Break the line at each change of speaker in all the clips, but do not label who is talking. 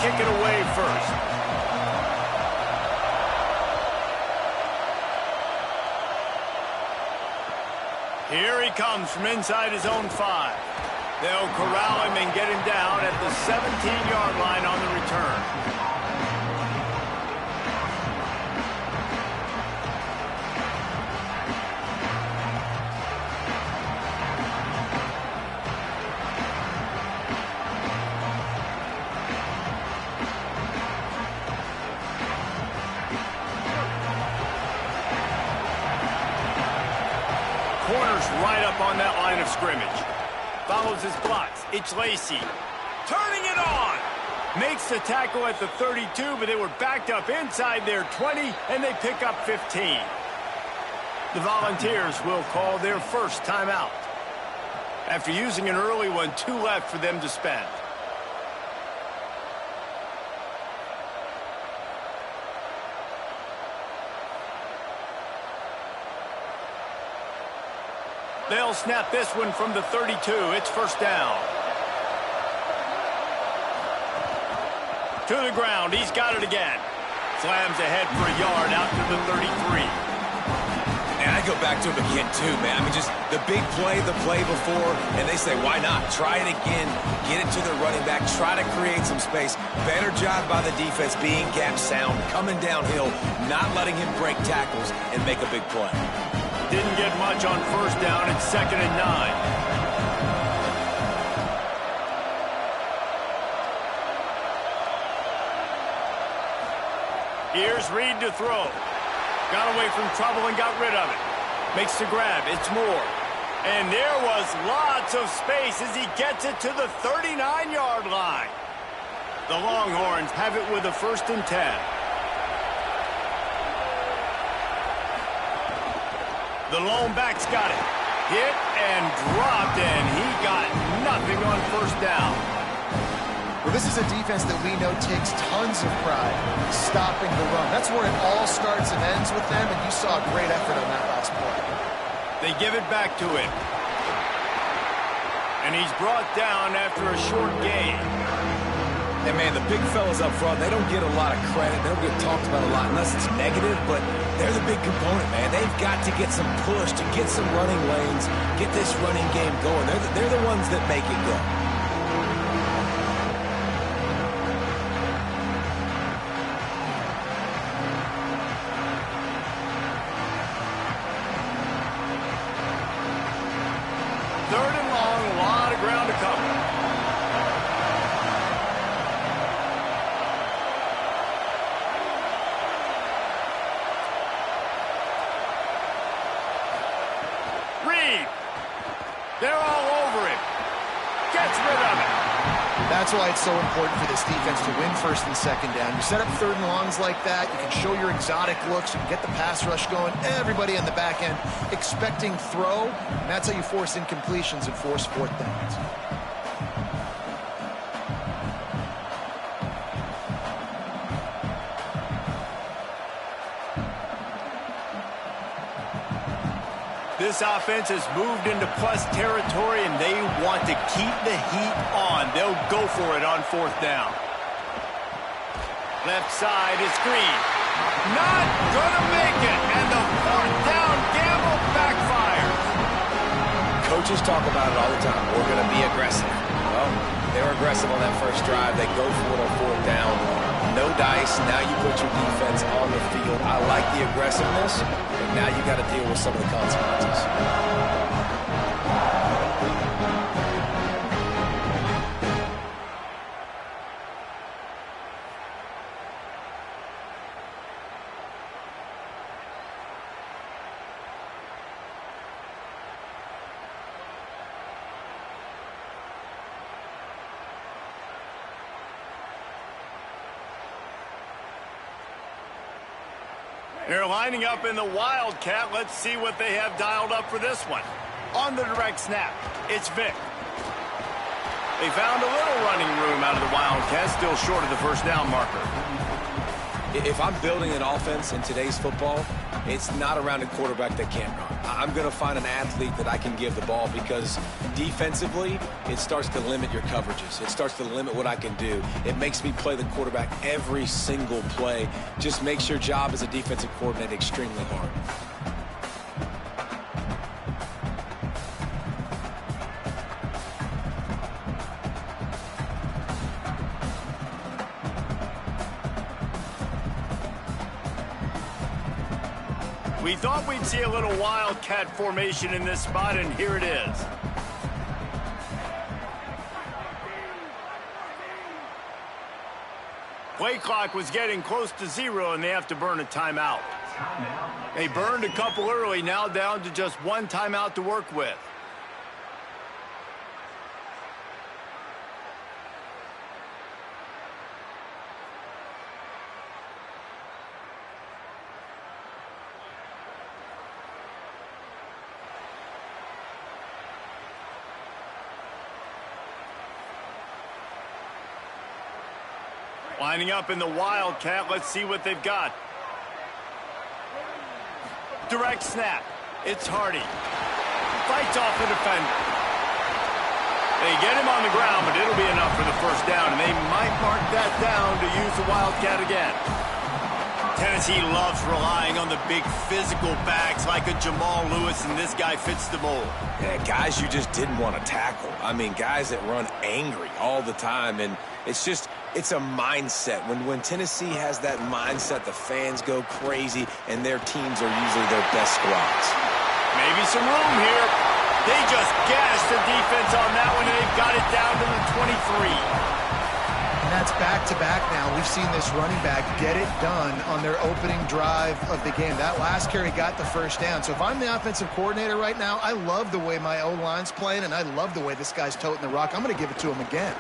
kick it away first. Here he comes from inside his own 5. They'll corral him and get him down at the 17-yard line on the return. Corner's right up on that line of scrimmage. Follows his blocks. It's Lacy. Turning it on. Makes the tackle at the 32, but they were backed up inside their 20, and they pick up 15. The Volunteers will call their first timeout. After using an early one, 2 left for them to spend. They'll snap this one from the 32. It's first down. To the ground. He's got it again. Slams ahead for a yard out to the 33.
And I go back to him again, too, man. I mean, just the big play, the play before, and they say, why not? Try it again. Get it to the running back. Try to create some space. Better job by the defense being gap sound, coming downhill, not letting him break tackles and make a big play.
Didn't get much on first down. It's 2nd and 9. Here's Reed to throw. Got away from trouble and got rid of it. Makes the grab. It's Moore. And there was lots of space as he gets it to the 39-yard line. The Longhorns have it with a 1st and 10. The lone back's got it. Hit and dropped, and he got nothing on first down.
Well, this is a defense that we know takes tons of pride in stopping the run. That's where it all starts and ends with them, and you saw a great effort on that last play.
They give it back to him. And he's brought down after a short gain.
And, man, the big fellas up front, they don't get a lot of credit. They don't get talked about a lot unless it's negative, but they're the big component, man. They've got to get some push, to get some running lanes, get this running game going. They're the ones that make it go.
Third and long, a lot of ground to cover. Reed. They're all over him. Gets rid of it.
That's why it's so important for this defense to win 1st and 2nd down. You set up 3rd and longs like that, you can show your exotic looks, you can get the pass rush going, everybody on the back end expecting throw, and that's how you force incompletions and force 4th downs.
This offense has moved into plus territory, and they want to keep the heat on. They'll go for it on 4th down. Left side is Green. Not gonna make it, and the 4th down gamble backfires.
Coaches talk about it all the time. We're going to be aggressive. Well, they were aggressive on that first drive. They go for it on 4th down. No dice. Now you put your defense on the field. I like the aggressiveness, but now you got to deal with some of the consequences.
They're lining up in the Wildcat. Let's see what they have dialed up for this one. On the direct snap, it's Vick. They found a little running room out of the Wildcat, still short of the 1st down marker.
If I'm building an offense in today's football, it's not around a quarterback that can't run. I'm going to find an athlete that I can give the ball because defensively, it starts to limit your coverages. It starts to limit what I can do. It makes me play the quarterback every single play. Just makes your job as a defensive coordinator extremely hard.
We thought we'd see a little wildcat formation in this spot, and here it is. Play clock was getting close to 0, and they have to burn a timeout. They burned a couple early, now down to just 1 timeout to work with. Lining up in the wildcat, let's see what they've got. Direct snap. It's Hardy. Fights off the defender. They get him on the ground, but it'll be enough for the first down, and they might mark that down to use the wildcat again. Tennessee loves relying on the big physical backs like a Jamal Lewis, and this guy fits the mold.
Yeah, guys you just didn't want to tackle. I mean, guys that run angry all the time, and it's a mindset. When Tennessee has that mindset, the fans go crazy, and their teams are usually their best squads.
Maybe some room here. They just gashed the defense on that one, and they've got it down to the 23.
And that's back-to-back now. We've seen this running back get it done on their opening drive of the game. That last carry got the first down. So if I'm the offensive coordinator right now, I love the way my O-line's playing, and I love the way this guy's toting the rock. I'm going to give it to him again.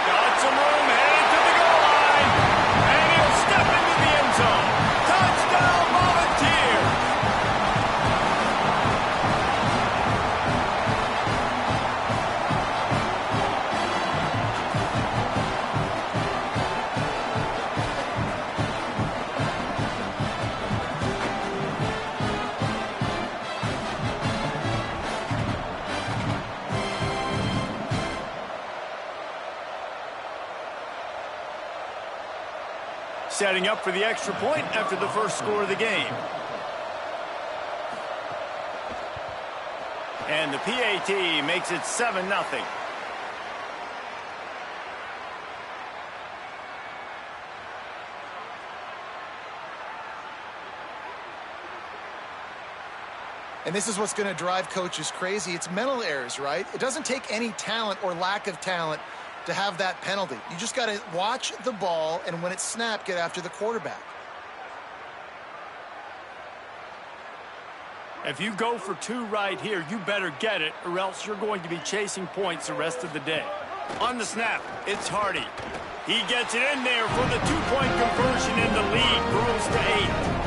Got some room, headed to the goal line, and he'll step into the end zone. Touchdown, Volunteers! Setting up for the extra point after the first score of the game. And the PAT makes it 7-0.
And this is what's going to drive coaches crazy. It's mental errors, right? It doesn't take any talent or lack of talent to have that penalty. You just got to watch the ball, and when it's snapped, get after the quarterback.
If you go for 2 right here, you better get it, or else you're going to be chasing points the rest of the day. On the snap, it's Hardy. He gets it in there for the 2-point conversion, and the lead grows to 8.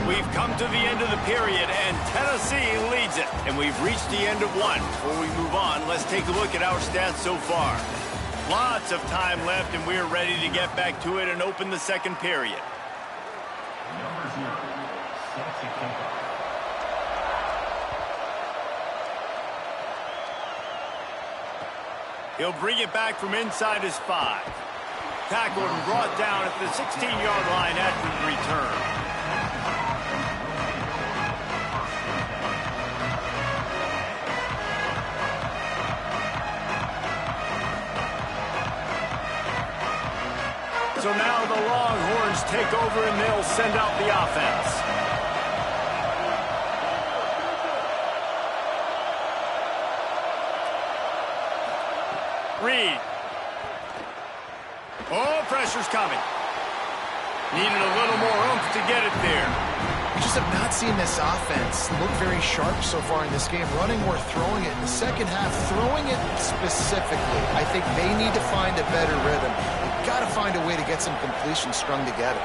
We've come to the end of the period, and Tennessee leads it. And we've reached the end of one. Before we move on, let's take a look at our stats so far. Lots of time left, and we're ready to get back to it and open the second period. He'll bring it back from inside his 5. Tackled and brought down at the 16-yard line after the return. So now the Longhorns take over, and they'll send out the offense. Reed. Oh, pressure's coming. Needed a little more oomph to get it there.
We just have not seen this offense look very sharp so far in this game, running or throwing it. In the second half, throwing it specifically, I think they need to find a better rhythm. You've got to find a way to get some completions strung together.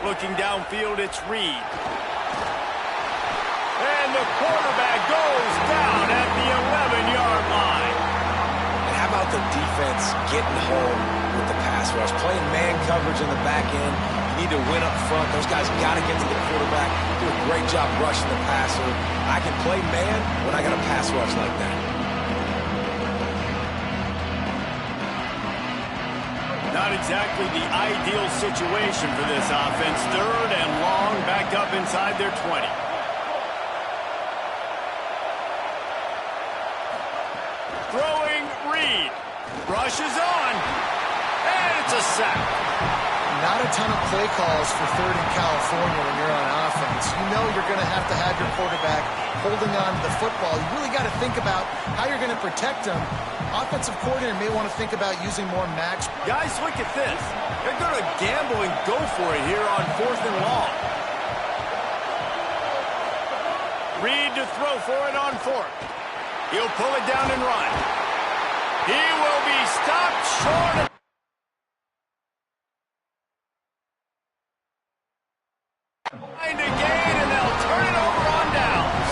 Looking downfield, it's Reed. And the quarterback goes down at the 11-yard line.
And how about the defense getting home with the pass rush? Playing man coverage in the back end. You need to win up front. Those guys got to get to the quarterback. Do a great job rushing the passer. I can play man when I got a pass rush like that.
Not exactly the ideal situation for this offense. 3rd and long, backed up inside their 20. Throwing Reed. Rushes on. And it's a sack.
Not a ton of play calls for 3rd in California when you're on offense. You know you're going to have your quarterback holding on to the football. You really got to think about how you're going to protect him. Offensive coordinator may want to think about using more max.
Guys, look at this. They're going to gamble and go for it here on 4th and long. Reed to throw for it on 4th. He'll pull it down and run. He will be stopped short of... Find a gain, and they'll turn it over on downs.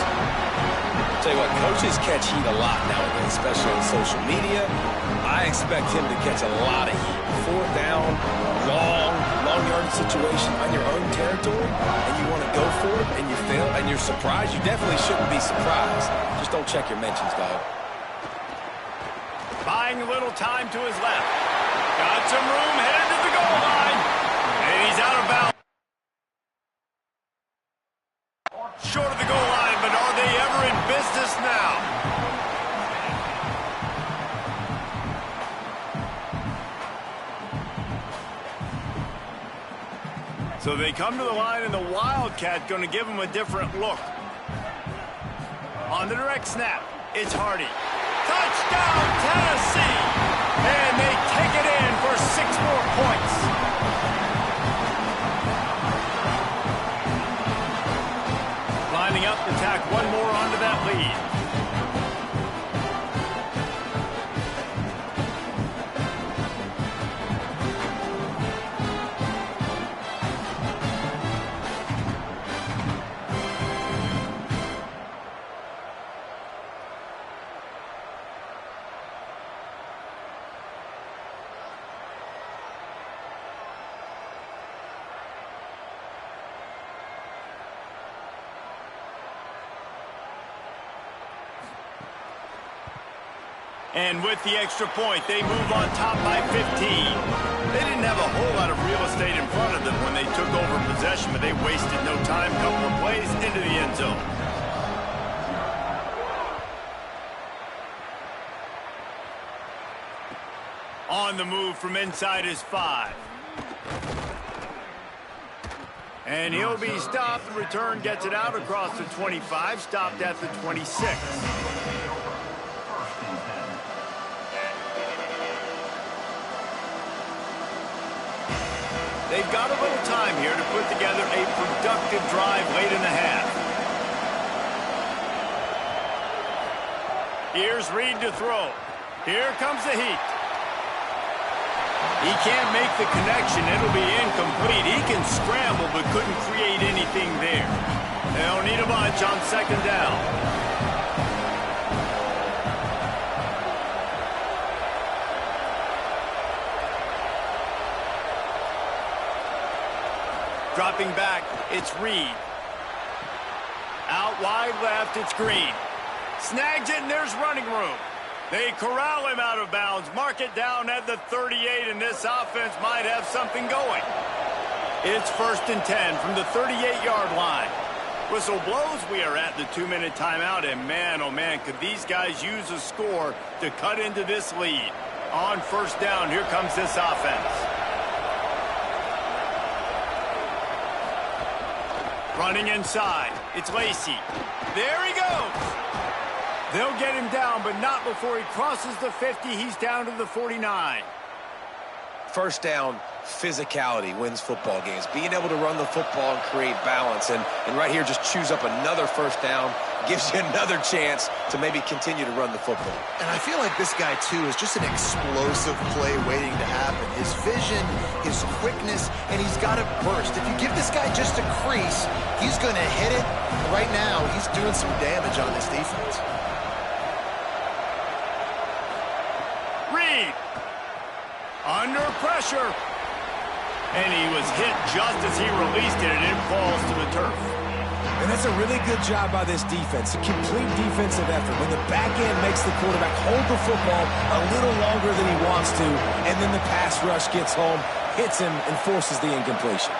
Tell you what, coaches catch heat a lot nowadays, especially on social media. I expect him to catch a lot of heat. 4th down, long yardage situation on your own territory, and you want to go for it, and you fail, and you're surprised. You definitely shouldn't be surprised. Just don't check your mentions, dog.
Buying a little time to his left. Got some room, headed to the goal line. And he's out of bounds. Short of the goal line, but are they ever in business now? So they come to the line, and the Wildcat going to give them a different look. On the direct snap, it's Hardy. Touchdown, Tennessee! And they take it in for 6 more points. Lining up to tack one more onto that lead. And with the extra point, they move on top by 15. They didn't have a whole lot of real estate in front of them when they took over possession, but they wasted no time. Couple of plays into the end zone. On the move from inside his 5. And he'll be stopped. The return gets it out across the 25, stopped at the 26. They've got a little time here to put together a productive drive late in the half. Here's Reed to throw. Here comes the heat. He can't make the connection. It'll be incomplete. He can scramble but couldn't create anything there. They'll need a bunch on 2nd down. Dropping back, it's Reed. Out wide left, it's Green. Snags it, and there's running room. They corral him out of bounds, mark it down at the 38, and this offense might have something going. It's 1st and 10 from the 38-yard line. Whistle blows, we are at the 2-minute timeout, and man, oh man, could these guys use a score to cut into this lead. On 1st down, here comes this offense. Running inside, it's Lacy. There he goes. They'll get him down, but not before he crosses the 50. He's down to the 49.
1st down, physicality wins football games. Being able to run the football and create balance. And right here, just choose up another 1st down gives you another chance to maybe continue to run the football.
And I feel like this guy, too, is just an explosive play waiting to happen. His vision, his quickness, and he's got to burst. If you give this guy just a crease, he's going to hit it. Right now, he's doing some damage on this defense.
Reed, under pressure. And he was hit just as he released it, and it falls to the turf.
And that's a really good job by this defense, a complete defensive effort. When the back end makes the quarterback hold the football a little longer than he wants to, and then the pass rush gets home, hits him, and forces the incompletion.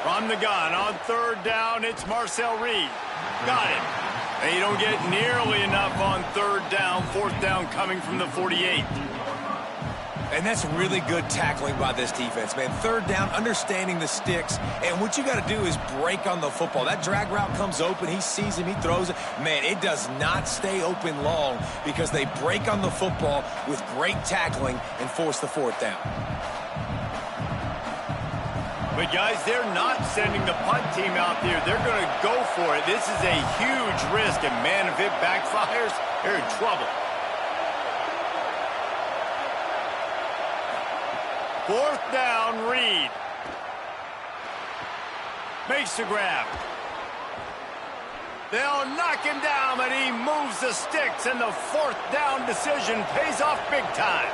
From the gun on third down, it's Marcel Reed. Got it. And you don't get nearly enough on third down, fourth down coming from the 48.
And that's really good tackling by this defense, man. Third down, understanding the sticks. And what you got to do is break on the football. That drag route comes open. He sees him. He throws it. Man, it does not stay open long because they break on the football with great tackling and force the fourth down.
But, guys, they're not sending the punt team out there. They're going to go for it. This is a huge risk, and, man, if it backfires, they're in trouble. Fourth down, Reed. Makes the grab. They'll knock him down, and he moves the sticks, and the fourth down decision pays off big time.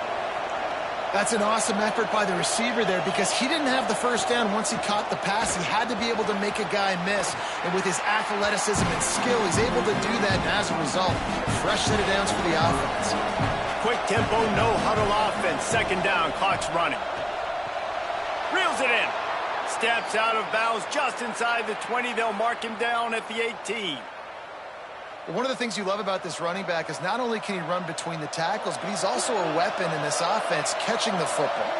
That's an awesome effort by the receiver there because he didn't have the first down once he caught the pass. He had to be able to make a guy miss. And with his athleticism and skill, he's able to do that. And as a result, fresh set of downs for the offense.
Quick tempo, no huddle offense. Second down, clock's running. Reels it in. Steps out of bounds just inside the 20. They'll mark him down at the 18.
One of the things you love about this running back is not only can he run between the tackles, but he's also a weapon in this offense catching the football.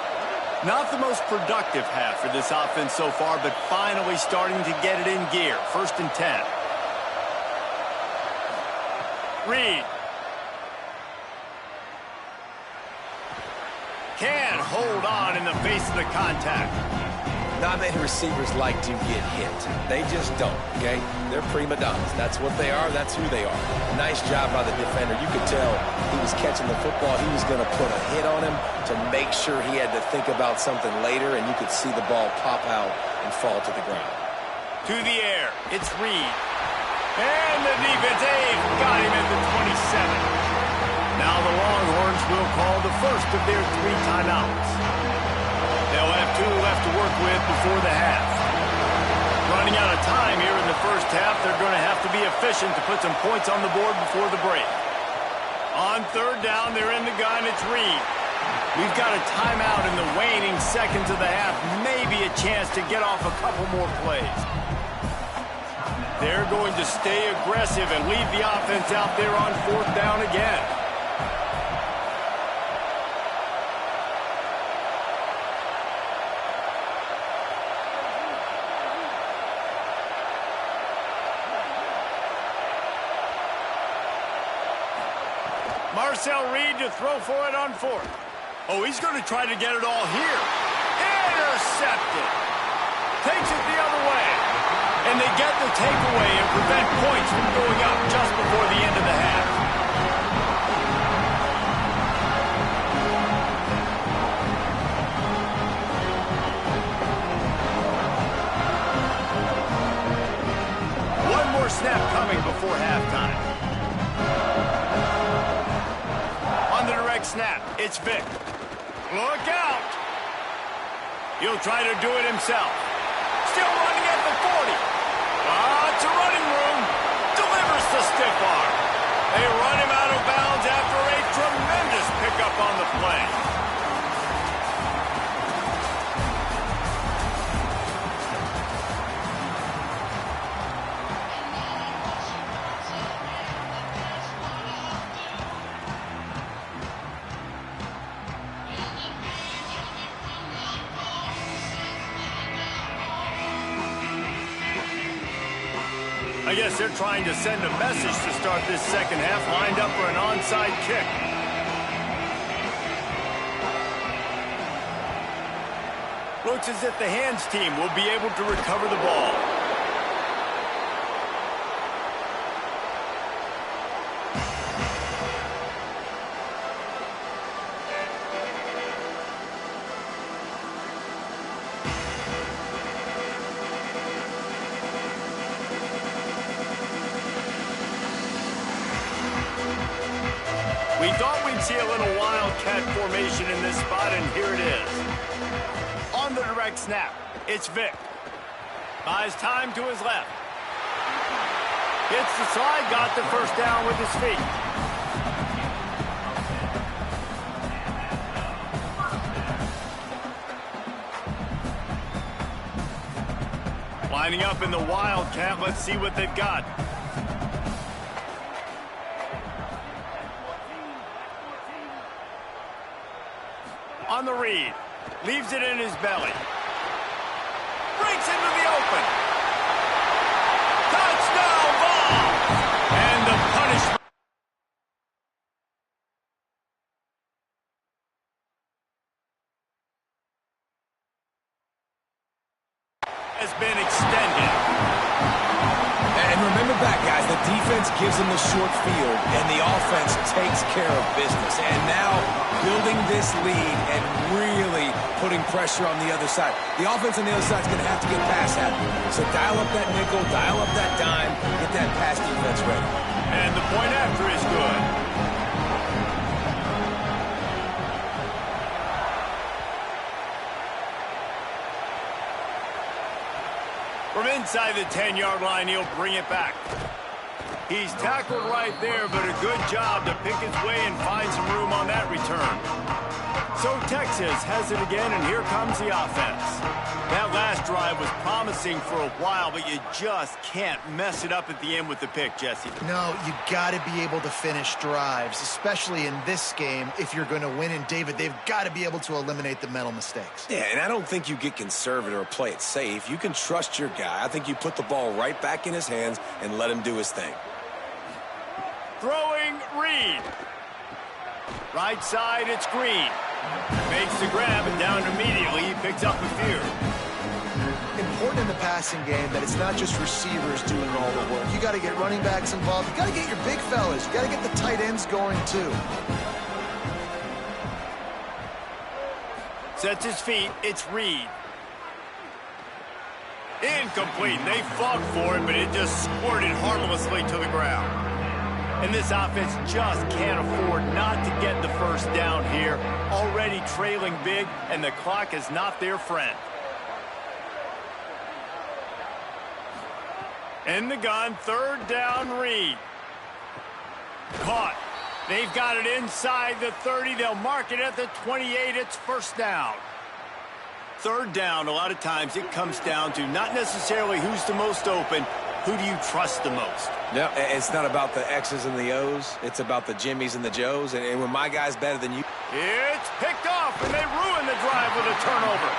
Not the most productive half for this offense so far, but finally starting to get it in gear. First and 10. Reed. Can't hold on in the face of the contact.
Not many receivers like to get hit. They just don't, okay? They're prima donnas. That's what they are. That's who they are. Nice job by the defender. You could tell he was catching the football. He was going to put a hit on him to make sure he had to think about something later, and you could see the ball pop out and fall to the ground.
To the air. It's Reed. And the defense, got him at the 27. Now the Longhorns will call the first of their 3 timeouts. They'll have 2 left to work with before the half. Running out of time here in the first half, they're going to have to be efficient to put some points on the board before the break. On third down, they're in the gun. It's Reed. We've got a timeout in the waning seconds of the half. Maybe a chance to get off a couple more plays. They're going to stay aggressive and leave the offense out there on fourth down again. Marcel Reed to throw for it on fourth. Oh, he's going to try to get it all here. Intercepted. Takes it the other way. And they get the takeaway and prevent points from going up just before the end of the half. One more snap coming before halftime. Snap. It's Vick. Look out. He'll try to do it himself. Still running at the 40. Lots of running room. Delivers the stiff arm. They run him out of bounds after a tremendous pickup on the play. I guess they're trying to send a message to start this second half, lined up for an onside kick. Looks as if the hands team will be able to recover the ball. We thought we'd see a little wildcat formation in this spot, and here it is. On the direct snap, it's Vick. Buys time to his left. Hits the slide, got the first down with his feet. Lining up in the wildcat, let's see what they've got. On the read, leaves it in his belly. Breaks into the open. Touchdown ball! And the punishment has been extended.
And remember back, guys, the defense gives them the short field, and the offense takes care of business. And now, building this lead and really putting pressure on the other side. The offense on the other side is going to have to get pass happy. So dial up that nickel, dial up that dime, get that pass defense ready.
And the point after is good. From inside the 10-yard line, he'll bring it back. He's tackled right there, but a good job to pick his way and find some room on that return. So Texas has it again, and here comes the offense. That last drive was promising for a while, but you just can't mess it up at the end with the pick, Jesse.
No, you got to be able to finish drives, especially in this game. If you're going to win, and David, they've got to be able to eliminate the mental mistakes.
Yeah, and I don't think you get conservative or play it safe. You can trust your guy. I think you put the ball right back in his hands and let him do his thing.
Throwing Reed. Right side, it's Green. Makes the grab and down immediately. He picks up a few.
Important in the passing game that it's not just receivers doing all the work. You got to get running backs involved. You got to get your big fellas. You got to get the tight ends going too.
Sets his feet. It's Reed. Incomplete. They fought for it, but it just squirted harmlessly to the ground. And this offense just can't afford not to get the first down here. Already trailing big, and the clock is not their friend. In the gun, third down, Reed. Caught. They've got it inside the 30. They'll mark it at the 28. It's first down. Third down, a lot of times it comes down to not necessarily who's the most open, who do you trust the most?
No, it's not about the X's and the O's. It's about the Jimmys and the Joes. And when my guy's better than you.
It's picked off, and they ruin the drive with a turnover.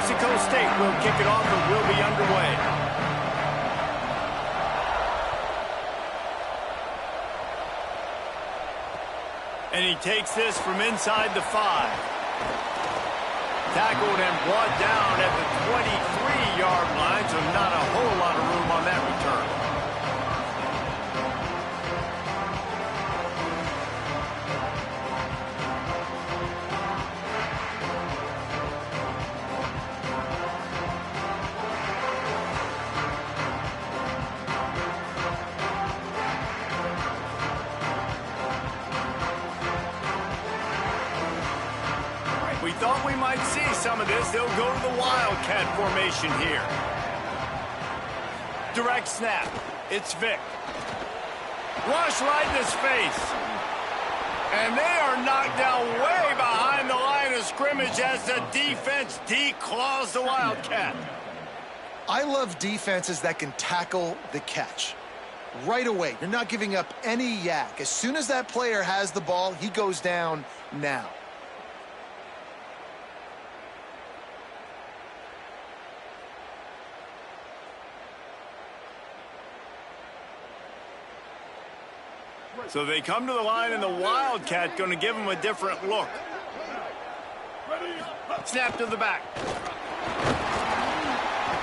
Mexico State will kick it off and will be underway. And he takes this from inside the 5. Tackled and brought down at the 23-yard line, so not a whole lot of room on that return. We thought we might see some of this. They'll go to the Wildcat formation here. Direct snap. It's Vick. Rush right in his face. And they are knocked down way behind the line of scrimmage as the defense declaws the Wildcat.
I love defenses that can tackle the catch. Right away, you're not giving up any yak. As soon as that player has the ball, he goes down now.
So they come to the line, and the Wildcat going to give him a different look. Snap to the back.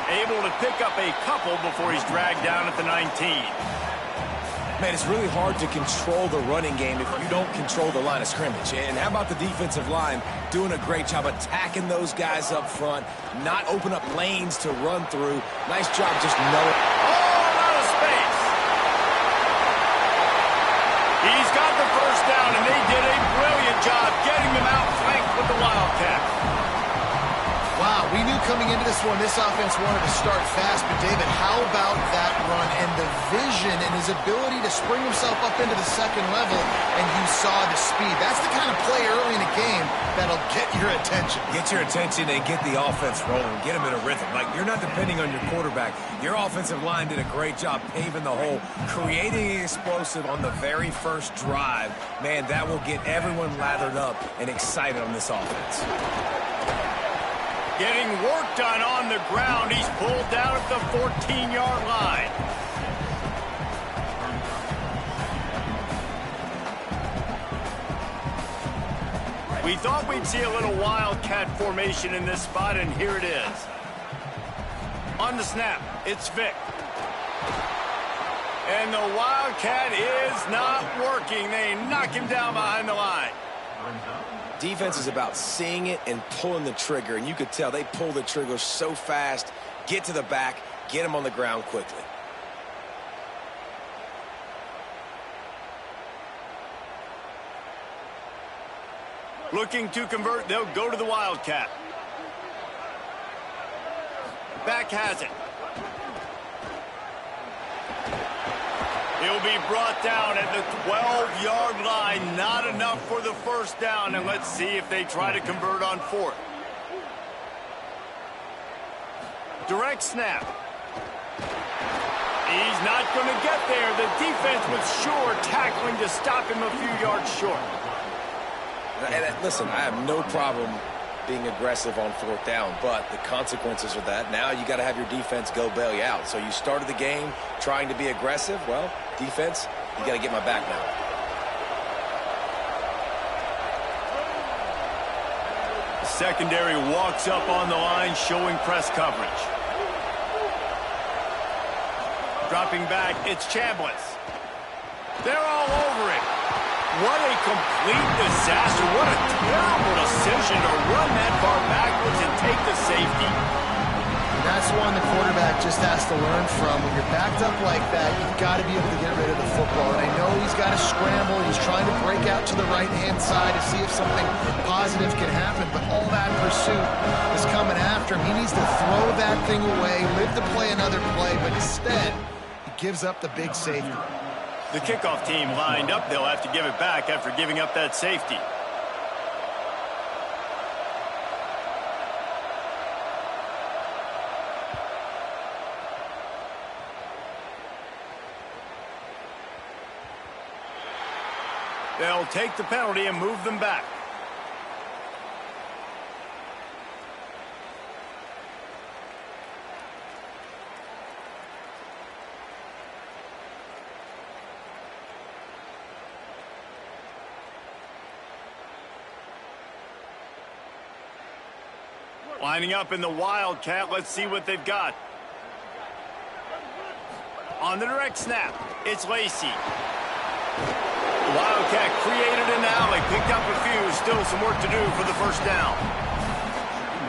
Able to pick up a couple before he's dragged down at the 19.
Man, it's really hard to control the running game if you don't control the line of scrimmage. And how about the defensive line doing a great job attacking those guys up front, not open up lanes to run through. Nice job just knowing.
Oh, out of space. He's got the first down, and they did a brilliant job getting them out flanked with the Wildcat.
Wow, we knew coming into this one, this offense wanted to start fast, but David, how about that run and the vision and his ability to spring himself up into the second level, and you saw the speed. That's the kind of play early in a game that'll get your attention.
Get your attention and get the offense rolling. Get them in a rhythm. Like, you're not depending on your quarterback. Your offensive line did a great job paving the hole, creating an explosive on the very first drive. Man, that will get everyone lathered up and excited on this offense.
Getting work done on the ground. He's pulled down at the 14-yard line. We thought we'd see a little Wildcat formation in this spot, and here it is. On the snap, it's Vick. And the Wildcat is not working. They knock him down behind the line.
Defense is about seeing it and pulling the trigger, and you could tell they pull the trigger so fast, get to the back, get him on the ground quickly.
Looking to convert, they'll go to the Wildcat. Back has it. He'll be brought down at the 12-yard line. Not enough for the first down, and let's see if they try to convert on fourth. Direct snap. He's not going to get there. The defense was sure tackling to stop him a few yards short.
And listen, I have no problem being aggressive on fourth down, but the consequences of that, now you got to have your defense go bail you out. So you started the game trying to be aggressive. Well, defense, you got to get my back now.
The secondary walks up on the line, showing press coverage. Dropping back, it's Chambliss. They're all over it. What a complete disaster. What a terrible decision to run that far backwards and take the safety.
And that's one the quarterback just has to learn from. When you're backed up like that, you've got to be able to get rid of the football. And I know he's got to scramble. He's trying to break out to the right-hand side to see if something positive can happen. But all that pursuit is coming after him. He needs to throw that thing away, live to play another play. But instead, he gives up the big safety.
The kickoff team lined up. They'll have to give it back after giving up that safety. They'll take the penalty and move them back. Lining up in the Wildcat. Let's see what they've got. On the direct snap, it's Lacy. The Wildcat created an alley, picked up a few, still some work to do for the first down.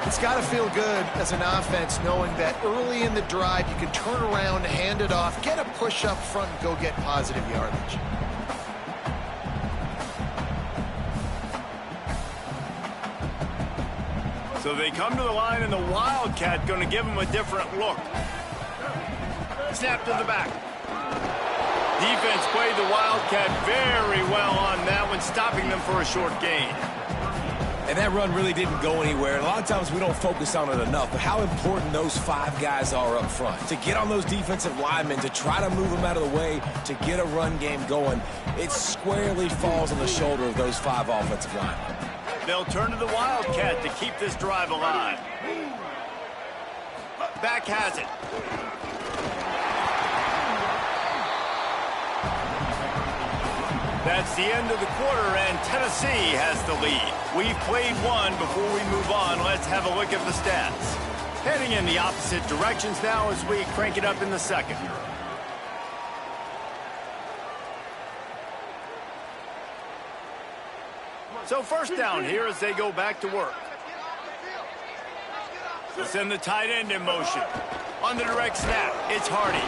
It's got to feel good as an offense knowing that early in the drive you can turn around, hand it off, get a push up front, and go get positive yardage.
So they come to the line, and the Wildcat going to give them a different look. Snap to the back. Defense played the Wildcat very well on that one, stopping them for a short gain.
And that run really didn't go anywhere. A lot of times we don't focus on it enough, but how important those 5 guys are up front. To get on those defensive linemen, to try to move them out of the way, to get a run game going, it squarely falls on the shoulder of those 5 offensive linemen.
They'll turn to the Wildcat to keep this drive alive. Back has it. That's the end of the quarter, and Tennessee has the lead. We've played one. Before we move on, let's have a look at the stats. Heading in the opposite directions now as we crank it up in the second. So first down here as they go back to work. They'll send the tight end in motion. On the direct snap, it's Hardy.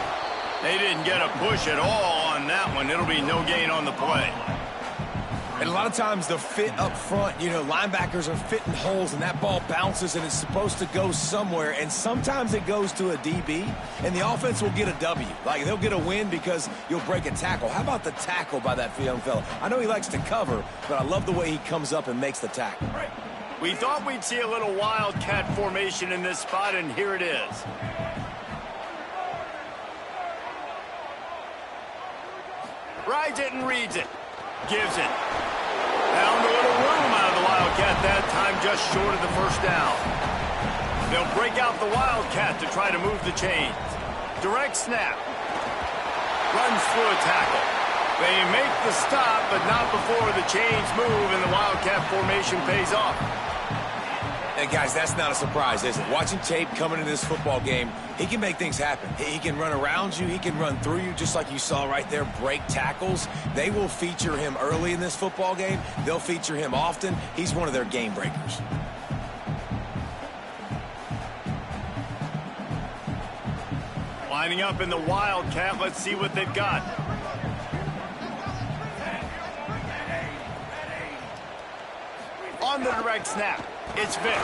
They didn't get a push at all on that one. It'll be no gain on the play.
And a lot of times the fit up front, you know, linebackers are fitting holes and that ball bounces and it's supposed to go somewhere. And sometimes it goes to a DB and the offense will get a W. Like they'll get a win because you'll break a tackle. How about the tackle by that young fella? I know he likes to cover, but I love the way he comes up and makes the tackle.
We thought we'd see a little Wildcat formation in this spot, and here it is. Rides it and reads it. Gives it. Found a little room out of the Wildcat that time, just short of the first down. They'll break out the Wildcat to try to move the chains. Direct snap. Runs through a tackle. They make the stop, but not before the chains move and the Wildcat formation pays off.
And guys, that's not a surprise, is it? Watching tape coming into this football game, he can make things happen. He can run around you. He can run through you, just like you saw right there, break tackles. They will feature him early in this football game. They'll feature him often. He's one of their game breakers.
Lining up in the Wildcat. Let's see what they've got. On the direct snap, it's Vick.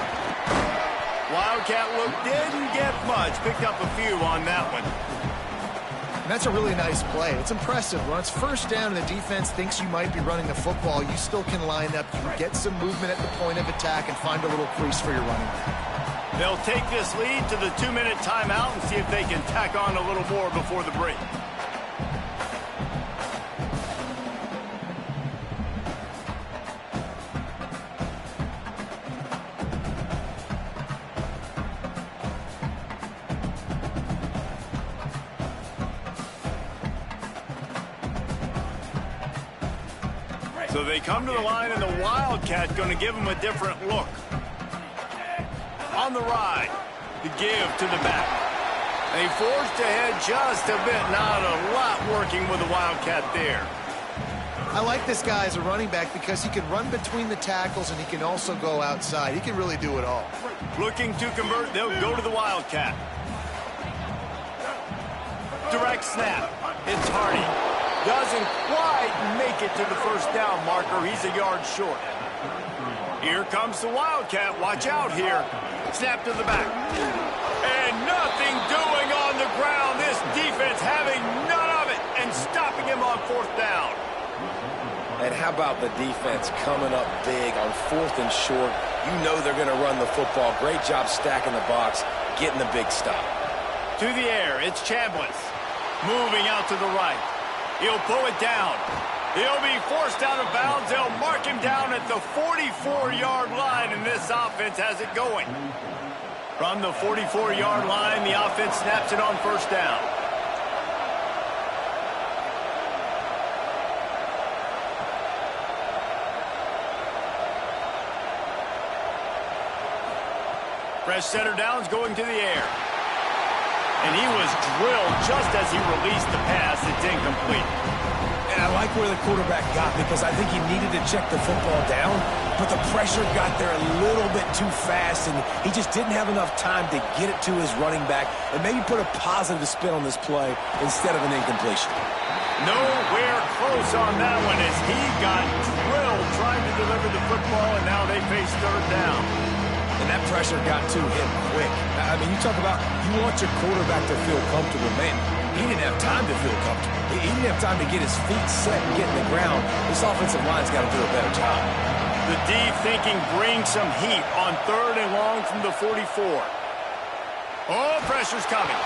Wildcat look didn't get much. Picked up a few on that one.
And that's a really nice play. It's impressive. When it's first down and the defense thinks you might be running the football, you still can line up. You can get some movement at the point of attack and find a little crease for your running back.
They'll take this lead to the 2-minute timeout and see if they can tack on a little more before the break. So they come to the line, and the Wildcat going to give them a different look. On the ride, the give to the back. They forced ahead just a bit, not a lot working with the Wildcat there.
I like this guy as a running back because he can run between the tackles and he can also go outside. He can really do it all.
Looking to convert, they'll go to the Wildcat. Direct snap, it's Hardy. Doesn't quite make it to the first down marker. He's a yard short. Here comes the Wildcat. Watch out here. Snap to the back. And nothing doing on the ground. This defense having none of it and stopping him on fourth down.
And how about the defense coming up big on 4th and short? You know they're going to run the football. Great job stacking the box, getting the big stop.
To the air, it's Chambliss. Moving out to the right. He'll pull it down. He'll be forced out of bounds. They'll mark him down at the 44-yard line, and this offense has it going. From the 44-yard line, the offense snaps it on first down. Fresh center downs going to the air. And he was drilled just as he released the pass. It's incomplete.
And I like where the quarterback got because I think he needed to check the football down, but the pressure got there a little bit too fast, and he just didn't have enough time to get it to his running back and maybe put a positive spin on this play instead of an incompletion.
Nowhere close on that one as he got drilled trying to deliver the football, and now they face third down.
And that pressure got to him quick. I mean, you talk about you want your quarterback to feel comfortable. Man, he didn't have time to feel comfortable. He didn't have time to get his feet set and get in the ground. This offensive line's got to do a better job.
The D thinking bring some heat on 3rd and long from the 44. Oh, pressure's coming.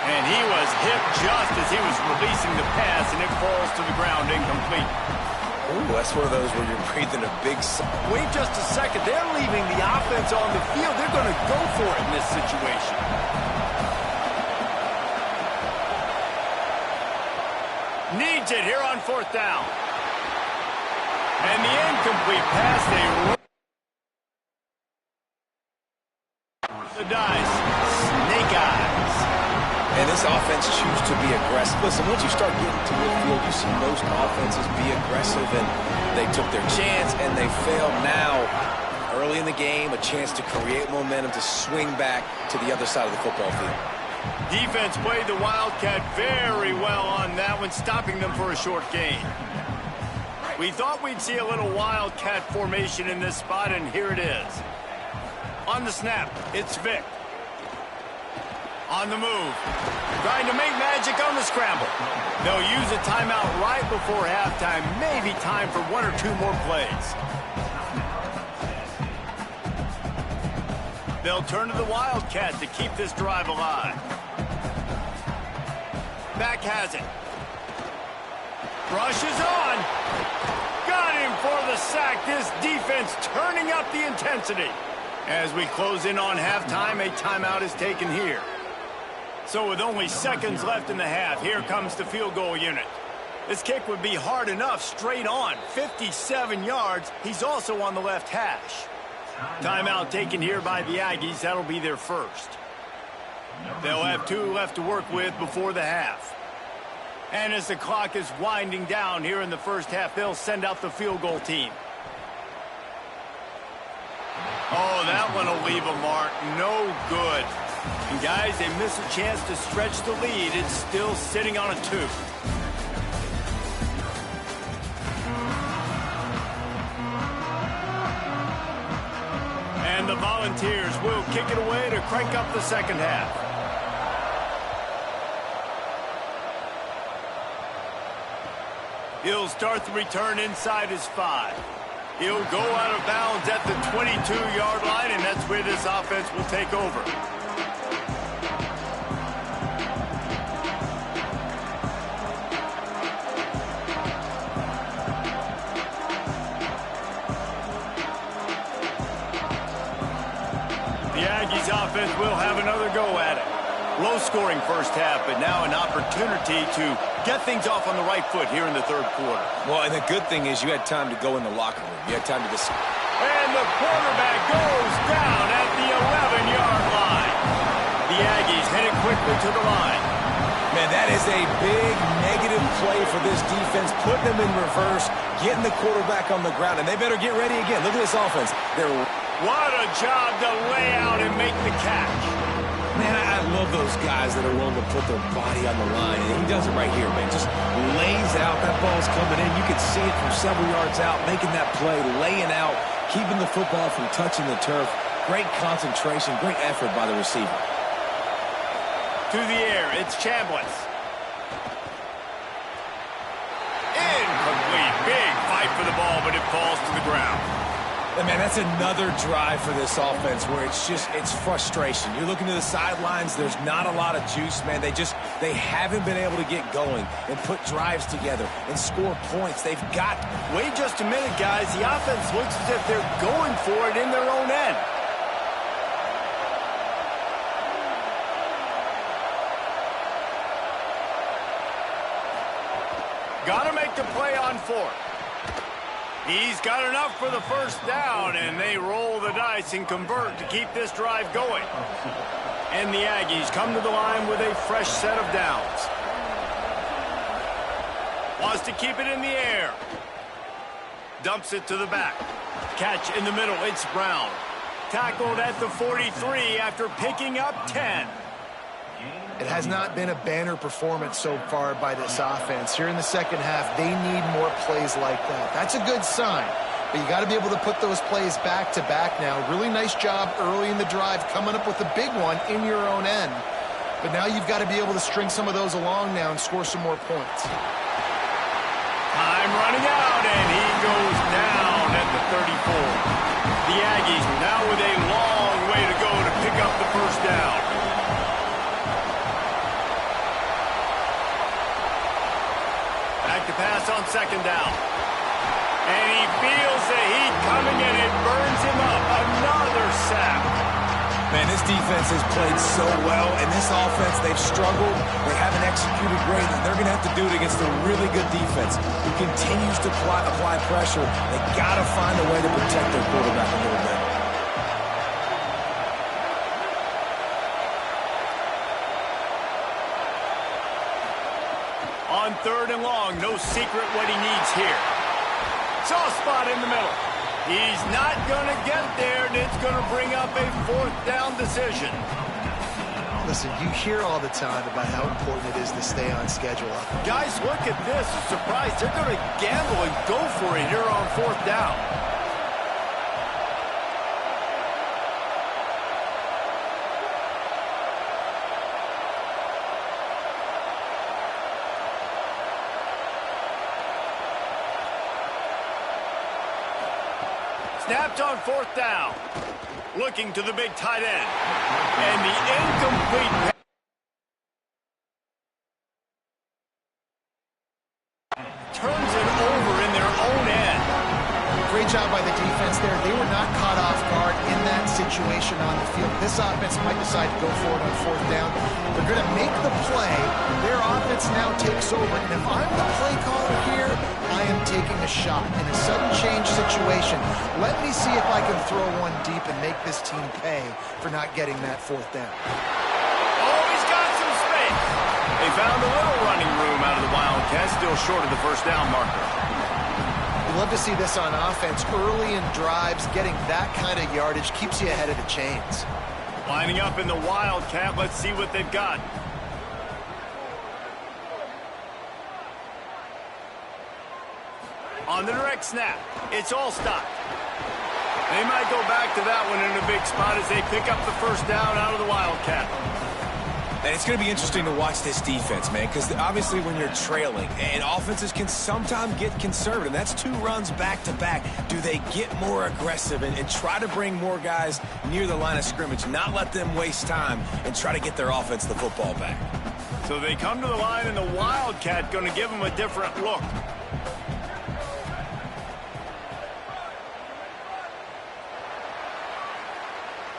And he was hit just as he was releasing the pass, and it falls to the ground incomplete.
Ooh, that's one of those where you're breathing a big sigh.
Wait just a second. They're leaving the offense on the field. They're going to go for it in this situation. Needs it here on 4th down. And the incomplete pass, the dice. Snake eyes.
And this offense chooses to be aggressive. Listen, once you start getting to midfield, you see most offenses be aggressive, and they took their chance, and they failed. Now, early in the game, a chance to create momentum to swing back to the other side of the football field.
Defense played the Wildcat very well on that one, stopping them for a short gain. We thought we'd see a little Wildcat formation in this spot, and here it is. On the snap, it's Vick. On the move, trying to make magic on the scramble. They'll use a timeout right before halftime, maybe time for 1 or 2 more plays. They'll turn to the Wildcat to keep this drive alive. Back has it. Rush is on. Got him for the sack. This defense turning up the intensity. As we close in on halftime, a timeout is taken here. So with only seconds left in the half, here comes the field goal unit. This kick would be hard enough straight on. 57 yards. He's also on the left hash. Timeout taken here by the Aggies. That'll be their first. They'll have 2 left to work with before the half. And as the clock is winding down here in the first half, they'll send out the field goal team. Oh, that one will leave a mark. No good. And guys, they miss a chance to stretch the lead. It's still sitting on a 2. And the Volunteers will kick it away to crank up the second half. He'll start the return inside his 5. He'll go out of bounds at the 22-yard line, and that's where this offense will take over. The Aggies offense will have another go at it. Low-scoring first half, but now an opportunity to get things off on the right foot here in the 3rd quarter.
Well, and the good thing is you had time to go in the locker room. You had time to decide.
And the quarterback goes down at the 11-yard line. The Aggies headed quickly to the line.
Man, that is a big negative play for this defense, putting them in reverse, getting the quarterback on the ground, and they better get ready again. Look at this offense.
What a job to lay out and make the catch.
Man, I love those guys that are willing to put their body on the line, and he does it right here, man. Just lays out. That ball's coming in. You can see it from several yards out, making that play, laying out, keeping the football from touching the turf. Great concentration, great effort by the receiver.
To the air, it's Chambliss. Incomplete. Big fight for the ball, but it falls to the ground.
And man, that's another drive for this offense where it's frustration. You're looking to the sidelines. There's not a lot of juice, man. They haven't been able to get going and put drives together and score points. They've got.
Wait just a minute, guys. The offense looks as if they're going for it in their own end. Got to make the play on 4th. He's got enough for the first down, and they roll the dice and convert to keep this drive going. And the Aggies come to the line with a fresh set of downs. Wants to keep it in the air. Dumps it to the back. Catch in the middle. It's Brown. Tackled at the 43 after picking up 10.
It has not been a banner performance so far by this offense. Here in the second half, they need more plays like that. That's a good sign, but you got to be able to put those plays back to back now. Really nice job early in the drive coming up with a big one in your own end. But now you've got to be able to string some of those along now and score some more points.
Time running out, and he goes down at the 34. The Aggies now with a long way to go to pick up the first down. Back to pass on second down. And he feels the heat coming, and it burns him up. Another sack.
Man, this defense has played so well, and this offense, they've struggled. They haven't executed great, and they're going to have to do it against a really good defense who continues to apply pressure. They got to find a way to protect their quarterback a little bit.
On third and long, no secret what he needs here. Soft spot in the middle. He's not going to get there, and it's going to bring up a fourth down decision.
Listen, you hear all the time about how important it is to stay on schedule.
Guys, look at this. Surprised they're going to gamble and go for it here on fourth down. Snapped on fourth down. Looking to the big tight end. And the incomplete pass. Turns it over in their own end.
Great job by the defense there. They were not caught off guard in that situation on the field. This offense might decide to go for it on fourth down. They're going to make the play. Their offense now takes over. And if I'm the play caller here, I am taking a shot in a sudden change situation. Let me see if I can throw one deep and make this team pay for not getting that fourth down.
Oh, he's got some space. They found a little running room out of the Wildcats, still short of the first down marker.
We love to see this on offense. Early in drives, getting that kind of yardage keeps you ahead of the chains.
Lining up in the Wildcat, let's see what they've got. On the direct snap, it's all stopped. They might go back to that one in a big spot as they pick up the first down out of the Wildcat.
And it's going to be interesting to watch this defense, man, because obviously when you're trailing, and offenses can sometimes get conservative. That's two runs back-to-back. Do they get more aggressive and try to bring more guys near the line of scrimmage, not let them waste time, and try to get their offense the football back?
So they come to the line, and the Wildcat going to give them a different look.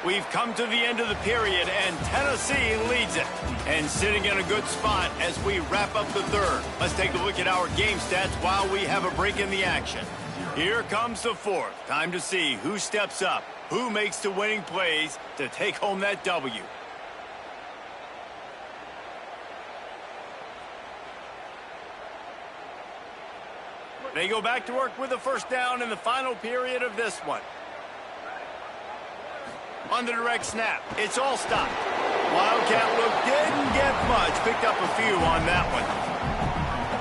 We've come to the end of the period, and Tennessee leads it. And sitting in a good spot as we wrap up the third. Let's take a look at our game stats while we have a break in the action. Here comes the fourth. Time to see who steps up, who makes the winning plays to take home that W. They go back to work with the first down in the final period of this one. On the direct snap, it's all stopped. Wildcat look didn't get much. Picked up a few on that one.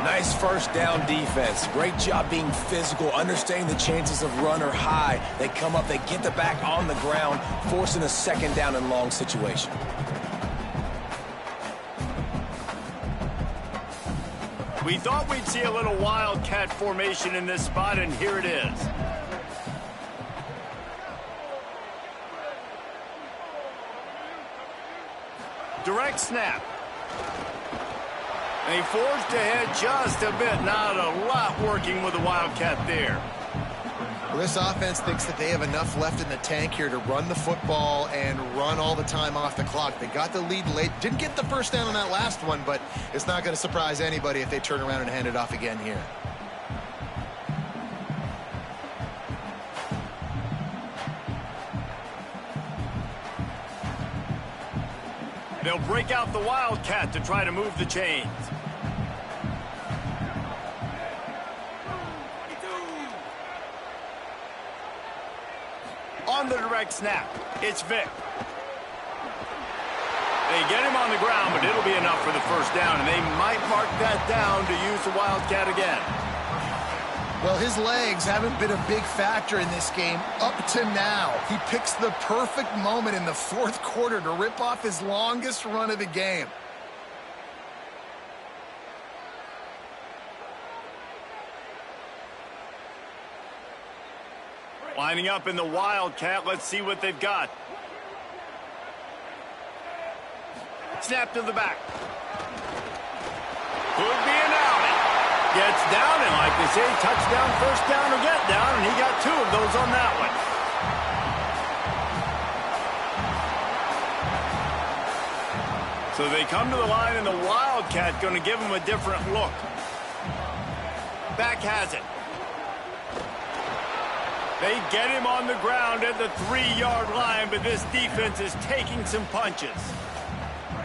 Nice first down defense. Great job being physical, understanding the chances of run are high. They come up, they get the back on the ground, forcing a second down and long situation.
We thought we'd see a little Wildcat formation in this spot, and here it is. Direct snap. And he forged ahead just a bit. Not a lot working with the Wildcat there.
Well, this offense thinks that they have enough left in the tank here to run the football and run all the time off the clock. They got the lead late. Didn't get the first down on that last one, but it's not going to surprise anybody if they turn around and hand it off again here.
They'll break out the Wildcat to try to move the chains. On the direct snap, it's Vick. They get him on the ground, but it'll be enough for the first down, and they might mark that down to use the Wildcat again.
Well, his legs haven't been a big factor in this game up to now. He picks the perfect moment in the fourth quarter to rip off his longest run of the game.
Lining up in the Wildcat, let's see what they've got. Snap to the back. Could be an outing. Gets down, and like they say, touchdown, first down, or get down, and he got 2 of those on that one. So they come to the line, and the Wildcat going to give him a different look. Back has it. They get him on the ground at the 3-yard line, but this defense is taking some punches.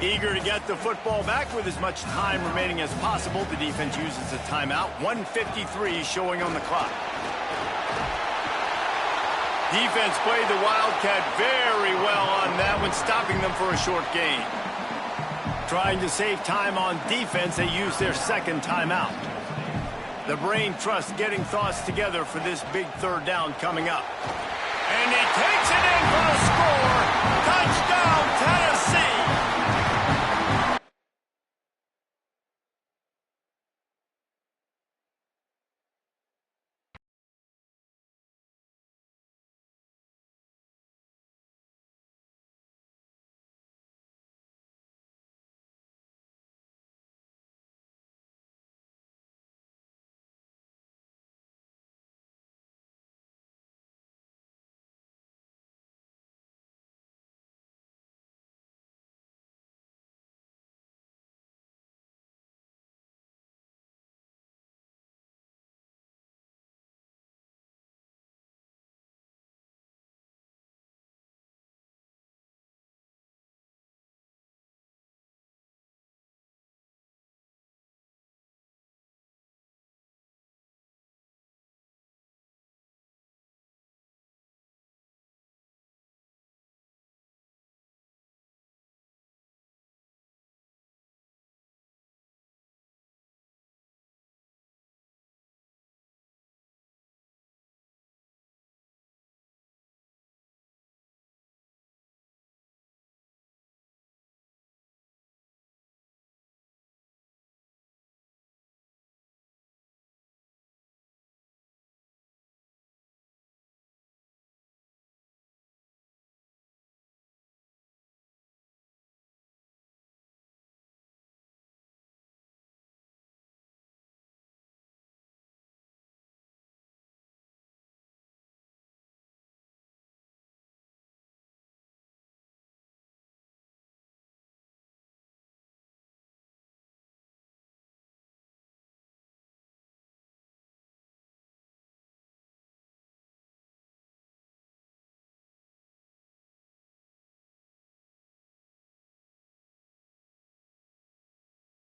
Eager to get the football back with as much time remaining as possible. The defense uses a timeout. 1:53 showing on the clock. Defense played the Wildcat very well on that one, stopping them for a short gain. Trying to save time on defense, they use their second timeout. The brain trust getting thoughts together for this big third down coming up. And he takes it in for a score.